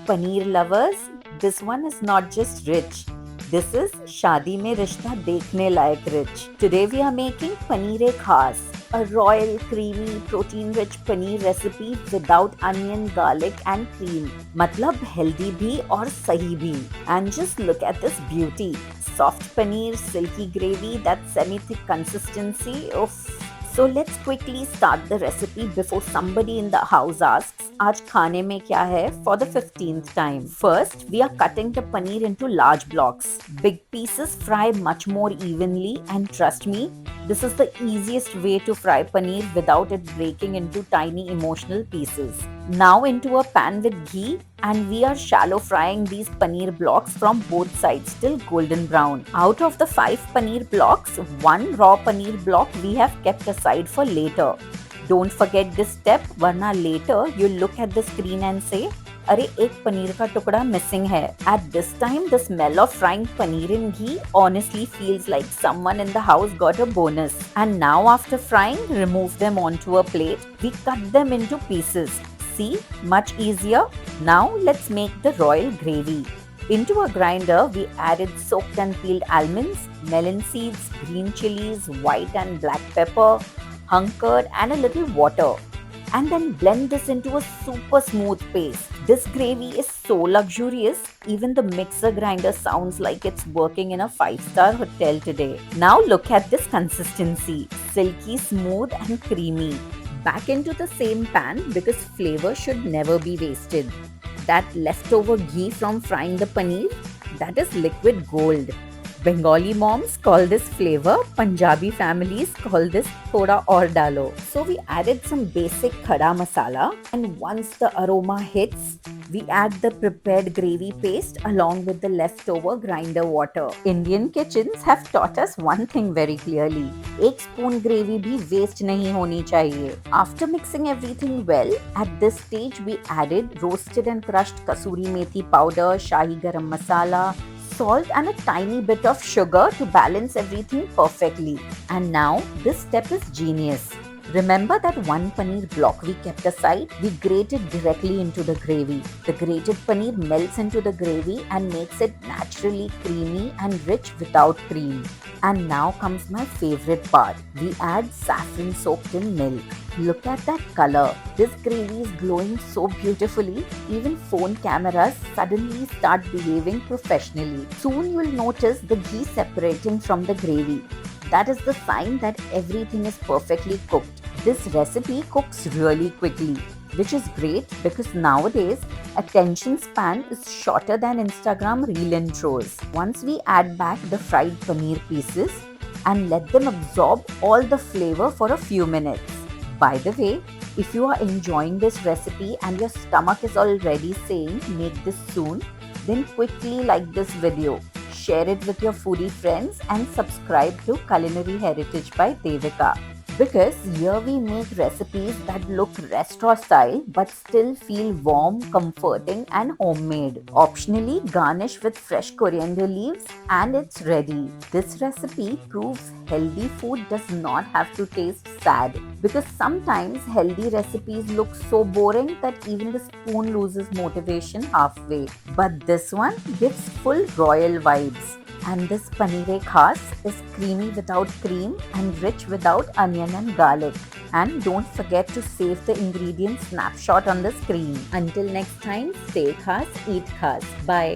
paneer lovers, this one is not just rich. This is Shaadi Mein Rishta Dekhne Layak rich. Today we are making paneer khas, a royal, creamy, protein-rich paneer recipe without onion, garlic and cream. Matlab healthy bhi aur sahi bhi. And just look at this beauty. Soft paneer, silky gravy, that semi-thick consistency of. So let's quickly start the recipe before somebody in the house asks, आज खाने में क्या है for the 15th time. First, we are cutting the paneer into large blocks. Big pieces fry much more evenly and trust me, this is the easiest way to fry paneer without it breaking into tiny emotional pieces. Now into a pan with ghee and we are shallow frying these paneer blocks from both sides till golden brown. Out of the 5 paneer blocks, 1 raw paneer block we have kept aside for later. Don't forget this step वरना later you'll look at the screen and say अरे एक पनीर का टुकड़ा missing है. At this time, the smell of frying paneer in ghee honestly feels like someone in the house got a bonus. And now after frying, remove them onto a plate. We cut them into pieces. See, much easier. Now let's make the royal gravy. Into a grinder, we added soaked and peeled almonds, melon seeds, green chilies, white and black pepper, hung curd and a little water. And then blend this into a super smooth paste. This gravy is so luxurious, even the mixer grinder sounds like it's working in a 5-star hotel today. Now look at this consistency, silky, smooth and creamy. Back into the same pan because flavor should never be wasted. That leftover ghee from frying the paneer, that is liquid gold. Bengali moms call this flavor, Punjabi families call this thoda aur dalo. So we added some basic khada masala and once the aroma hits, we add the prepared gravy paste along with the leftover grinder water. Indian kitchens have taught us one thing very clearly. एक spoon gravy भी waste नहीं होनी चाहिए. After mixing everything well, at this stage we added roasted and crushed kasuri methi powder, shahi garam masala, salt and a tiny bit of sugar to balance everything perfectly. And now this step is genius. Remember that 1 paneer block we kept aside? We grate it directly into the gravy. The grated paneer melts into the gravy and makes it naturally creamy and rich without cream. And now comes my favorite part. We add saffron soaked in milk. Look at that color. This gravy is glowing so beautifully, even phone cameras suddenly start behaving professionally. Soon you'll notice the ghee separating from the gravy. That is the sign that everything is perfectly cooked. This recipe cooks really quickly, which is great because nowadays attention span is shorter than Instagram reel intros. Once we add back the fried paneer pieces and let them absorb all the flavor for a few minutes. By the way, if you are enjoying this recipe and your stomach is already saying make this soon, then quickly like this video, share it with your foodie friends and subscribe to Culinary Heritage by Devika. Because here we make recipes that look restaurant style but still feel warm, comforting and homemade. Optionally garnish with fresh coriander leaves and it's ready. This recipe proves healthy food does not have to taste sad. Because sometimes healthy recipes look so boring that even the spoon loses motivation halfway. But this one gives full royal vibes. And this paneer khas is creamy without cream and rich without onion and garlic. And don't forget to save the ingredient snapshot on the screen. Until next time, stay khas, eat khas. Bye.